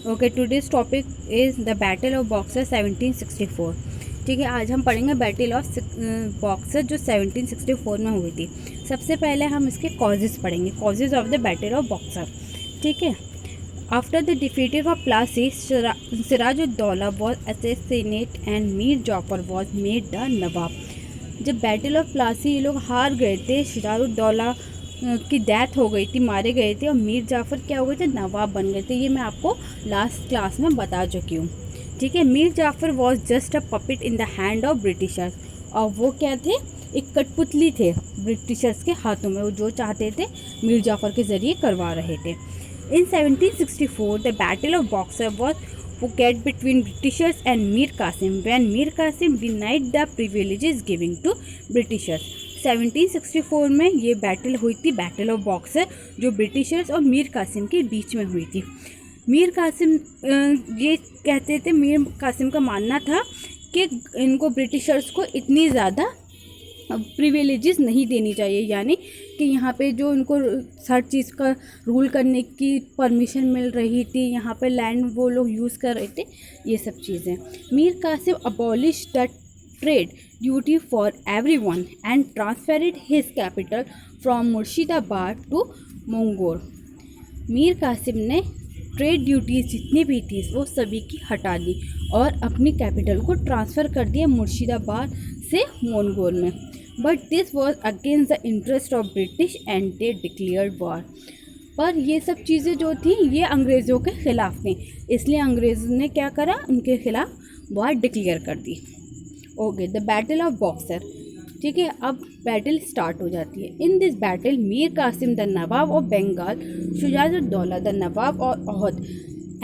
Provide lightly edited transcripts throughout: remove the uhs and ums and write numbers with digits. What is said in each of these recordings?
Okay, today's topic is the battle of boxer 1764। ठीक है, आज हम पढ़ेंगे बैटल ऑफ बॉक्सर जो 1764 में हुई थी। सबसे पहले हम इसके कॉजेज़ पढ़ेंगे, causes of the battle of Buxar. ठीक है, after the defeated of Plassey, Sirajuddaulah was assassinate and Mir Jafar was made the nawab. जब बैटल ऑफ प्लासी ये लोग हार गए थे, सिराजुद्दौला की डेथ हो गई थी, मारे गए थे, और मीर जाफ़र क्या हो गए थे, नवाब बन गए थे। ये मैं आपको लास्ट क्लास में बता चुकी हूँ। ठीक है, Mir Jafar was just a puppet in the hand of Britishers. और वो क्या थे, एक कठपुतली थे ब्रिटिशर्स के हाथों में। वो जो चाहते थे मीर जाफ़र के ज़रिए करवा रहे थे। इन 1764 the battle of boxer was fought between Britishers and Mir Qasim when Mir Qasim denied the privileges given to Britishers। 1764 में ये बैटल हुई थी, बैटल ऑफ बॉक्सर, जो ब्रिटिशर्स और मीर कासिम के बीच में हुई थी। मीर कासिम ये कहते थे, मीर कासिम का मानना था कि इनको ब्रिटिशर्स को इतनी ज़्यादा प्रिविलेजेस नहीं देनी चाहिए, यानी कि यहाँ पे जो उनको हर चीज़ का रूल करने की परमिशन मिल रही थी, यहाँ पे लैंड वो लोग यूज़ कर रहे थे, ये सब चीज़ें। Mir Qasim abolish the trade duty for everyone and transferred his capital from Murshidabad to Monghyr. Mir Qasim ने ट्रेड ड्यूटीज़ जितनी भी थी वो सभी की हटा दी और अपनी कैपिटल को ट्रांसफ़र कर दिया मुर्शिदाबाद से मंगोर में। But this was against the interest of British and they declared war. पर ये सब चीज़ें जो थी ये अंग्रेज़ों के ख़िलाफ़ थी, इसलिए अंग्रेज़ों ने क्या करा, उनके ख़िलाफ़ वॉर डिक्लेयर कर दी। Okay, the battle of Buxar. ठीक है, अब बैटल स्टार्ट हो जाती है। In this battle Mir Qasim the Nawab of Bengal, Shujauddaula the Nawab और Awadh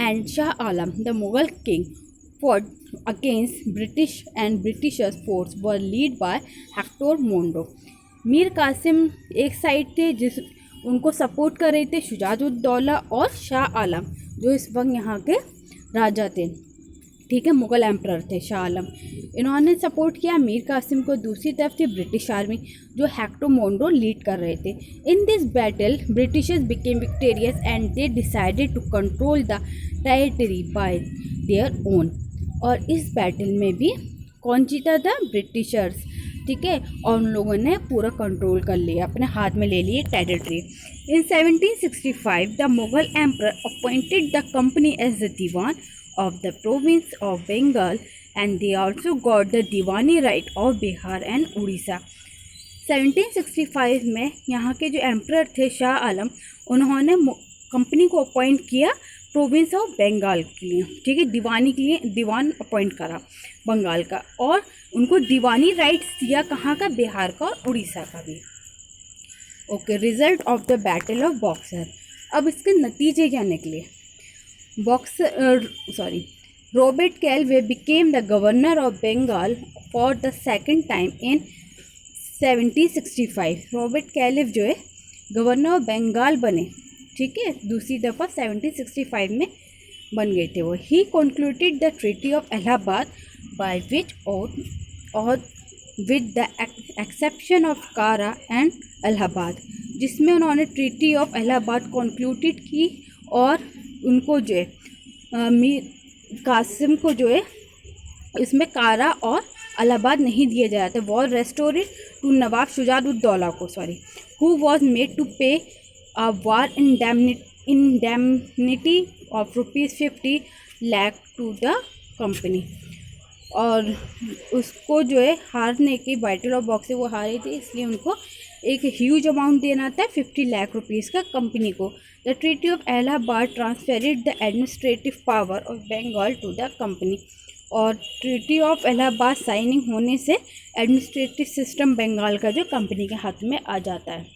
and Shah Alam the Mughal king fought against British and Britishers force were led by Hector Monro। Mir Qasim एक साइड थे जिस उनको सपोर्ट कर रहे थे शुजाउद्दौला और शाह आलम, जो इस वक्त यहाँ के राजा थे। ठीक है, मुग़ल एम्परर थे शाह आलम। इन्होंने सपोर्ट किया मीर कासिम को। दूसरी तरफ थी ब्रिटिश आर्मी जो हेक्टर मोन्रो लीड कर रहे थे। In this battle britishers became victorious and they decided to control the territory by their own. और इस बैटल में भी कौन जीता था, ब्रिटिशर्स। ठीक है, और उन लोगों ने पूरा कंट्रोल कर लिया, अपने हाथ में ले लिए territory. In 1765 the Mughal emperor appointed the company as the diwan of the province of Bengal and they also got the Deewani right of Bihar and Orissa. 1765 में यहाँ के जो एम्परर थे शाह आलम, उन्होंने कंपनी को अपॉइंट किया प्रोविंस ऑफ बंगाल के लिए। ठीक है, दीवानी के लिए दीवान अपॉइंट करा बंगाल का, और उनको दीवानी राइट्स दिया, कहाँ का, बिहार का और उड़ीसा का भी। Okay, result of the battle of boxer. अब इसके नतीजे क्या निकले। Robert Calvé became the governor of Bengal for the second time in 1765। Robert कैलिव जो है गवर्नर ऑफ बंगाल बने। ठीक है, दूसरी दफ़ा 1765 में बन गए थे वो। He concluded the treaty of Allahabad by which और with the exception of Kara and Allahabad, जिसमें उन्होंने ट्रीटी ऑफ इलाहाबाद कंक्लूडेड की और उनको जो है मीर कासिम को जो है इसमें कारा और इलाहाबाद नहीं दिया जा रहा था। War restored to nawab Shujauddaula को, who was made to pay a war indemnity of ₹50 lakh to the company. और उसको जो है हारने की, बैटल ऑफ बॉक्सर वो हारे थे, इसलिए उनको एक ह्यूज अमाउंट देना था, 50 लाख रुपीज़ का कंपनी को। The treaty of Allahabad transferred the administrative power of Bengal to the company. और ट्रीटी ऑफ इलाहाबाद साइनिंग होने से एडमिनिस्ट्रेटिव सिस्टम बंगाल का जो कंपनी के हाथ में आ जाता है।